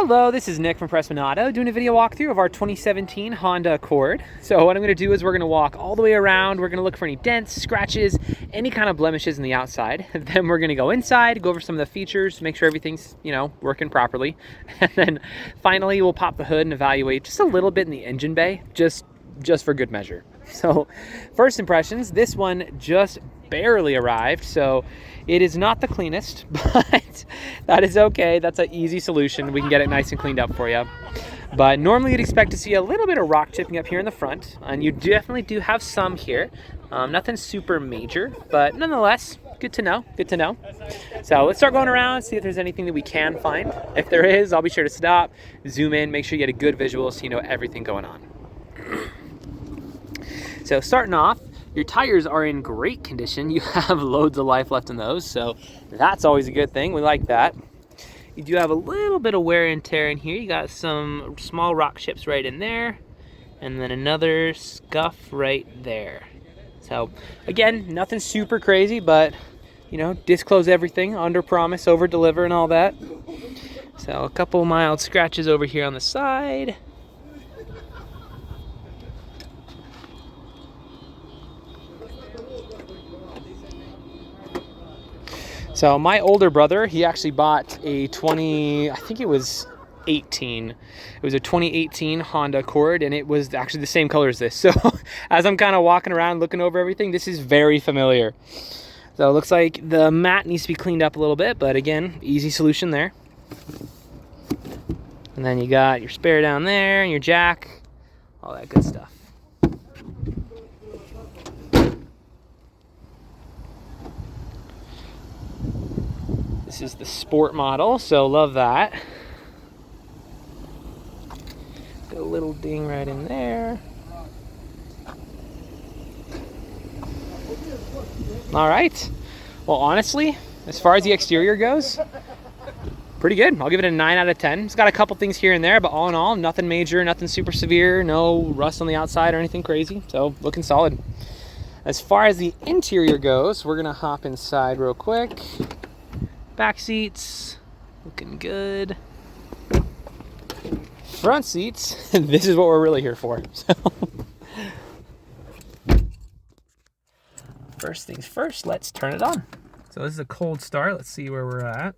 Hello, this is Nick from Prestman doing a video walkthrough of our 2017 Honda Accord. So what I'm going to do is we're going to walk all the way around. We're going to look for any dents, scratches, any kind of blemishes in the outside. Then we're going to go inside, go over some of the features, make sure everything's, working properly. And then finally we'll pop the hood and evaluate just a little bit in the engine bay, just for good measure. So first impressions, this one just barely arrived, so it is not the cleanest, but that is okay. That's an easy solution. We can get it nice and cleaned up for you. But normally you'd expect to see a little bit of rock chipping up here in the front, and you definitely do have some here. Nothing super major, but nonetheless, good to know, good to know. So let's start going around, see if there's anything that we can find. If there is, I'll be sure to stop, zoom in, make sure you get a good visual so you know everything going on. So starting off, your tires are in great condition. You have loads of life left in those, so that's always a good thing. We like that. You do have a little bit of wear and tear in here. You got some small rock chips right in there, and then another scuff right there. So again, nothing super crazy, but disclose everything, under promise, over deliver, and all that. So a couple mild scratches over here on the side. So my older brother, he actually bought a 2018 Honda Accord, and it was actually the same color as this. So as I'm kind of walking around looking over everything, this is very familiar. So it looks like the mat needs to be cleaned up a little bit, but again, easy solution there. And then you got your spare down there and your jack, all that good stuff. This is the sport model, so love that. Got a little ding right in there. All right. Well, honestly, as far as the exterior goes, pretty good. I'll give it a 9 out of 10. It's got a couple things here and there, but all in all, nothing major, nothing super severe, no rust on the outside or anything crazy, so looking solid. As far as the interior goes, we're gonna hop inside real quick. Back seats, looking good. Front seats, this is what we're really here for. So. First things first, let's turn it on. So this is a cold start. Let's see where we're at.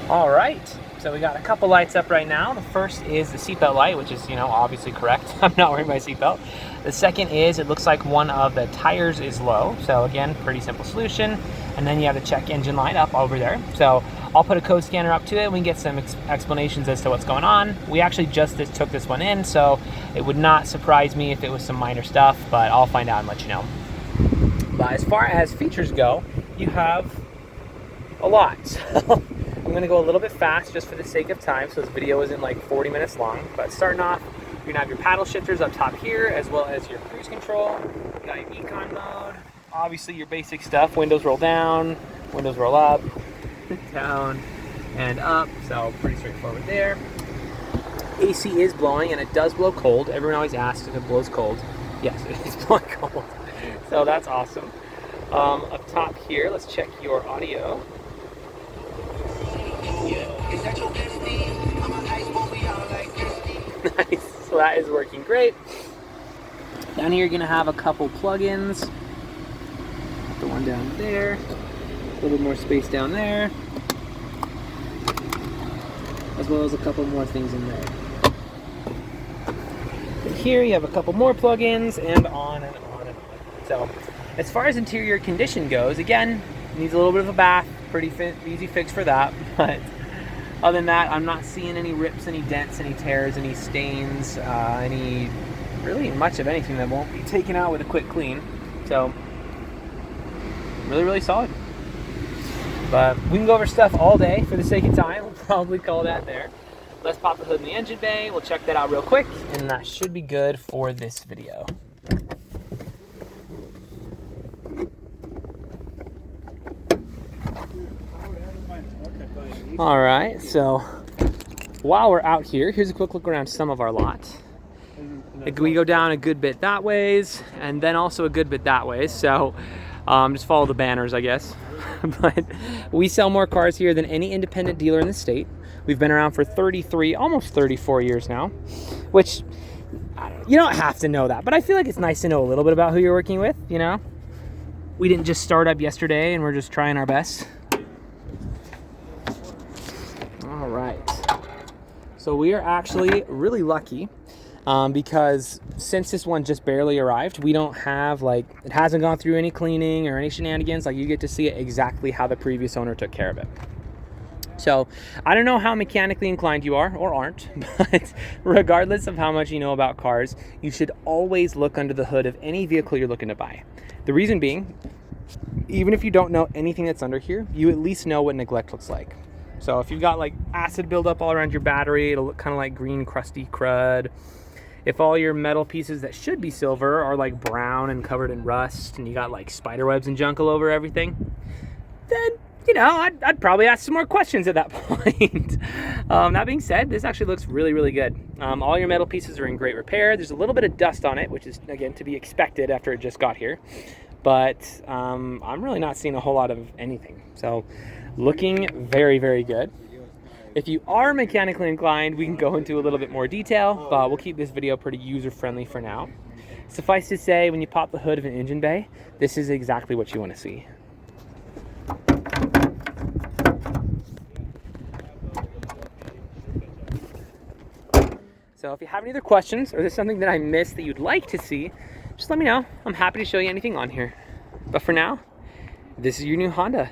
All right. So we got a couple lights up right now. The first is the seatbelt light, which is, obviously correct. I'm not wearing my seatbelt. The second is, it looks like one of the tires is low. So again, pretty simple solution. And then you have the check engine light up over there. So I'll put a code scanner up to it. We can get some explanations as to what's going on. We actually just took this one in, so it would not surprise me if it was some minor stuff, but I'll find out and let you know. But as far as features go, you have a lot. So I'm gonna go a little bit fast just for the sake of time, so this video isn't like 40 minutes long. But starting off, you're gonna have your paddle shifters up top here, as well as your cruise control. You got your econ mode, obviously your basic stuff, windows roll down, windows roll up, down, and up, so pretty straightforward there. AC is blowing, and it does blow cold. Everyone always asks if it blows cold. Yes, it is blowing cold, so that's awesome. Up top here, let's check your audio. Nice, so that is working great. Down here you're gonna have a couple plugins. The one down there, a little bit more space down there, as well as a couple more things in there. And here you have a couple more plugins, and on and on and on. So as far as interior condition goes, again, needs a little bit of a bath, pretty easy fix for that, but other than that, I'm not seeing any rips, any dents, any tears, any stains, really much of anything that won't be taken out with a quick clean. So really, really solid. But we can go over stuff all day for the sake of time. We'll probably call that there. Let's pop the hood in the engine bay. We'll check that out real quick, and that should be good for this video. All right, so while we're out here, here's a quick look around some of our lot. We go down a good bit that ways, and then also a good bit that ways. So just follow the banners, I guess. But we sell more cars here than any independent dealer in the state. We've been around for 33, almost 34 years now, which you don't have to know that, but I feel like it's nice to know a little bit about who you're working with, you know? We didn't just start up yesterday and we're just trying our best. All right. So we are actually really lucky because since this one just barely arrived, we don't have it hasn't gone through any cleaning or any shenanigans. Like, you get to see it exactly how the previous owner took care of it. So I don't know how mechanically inclined you are or aren't, but regardless of how much you know about cars, you should always look under the hood of any vehicle you're looking to buy. The reason being, even if you don't know anything that's under here, you at least know what neglect looks like. So if you've got like acid buildup all around your battery, it'll look kind of like green crusty crud. If all your metal pieces that should be silver are like brown and covered in rust, and you got like spider webs and junk all over everything, then you know, I'd probably ask some more questions at that point. That being said, this actually looks really, really good. All your metal pieces are in great repair. There's a little bit of dust on it, which is, again, to be expected after it just got here. But I'm really not seeing a whole lot of anything. So looking very, very good. If you are mechanically inclined, we can go into a little bit more detail, but we'll keep this video pretty user-friendly for now. Suffice to say, when you pop the hood of an engine bay, this is exactly what you want to see. So if you have any other questions, or there's something that I missed that you'd like to see, just let me know. I'm happy to show you anything on here. But for now, this is your new Honda.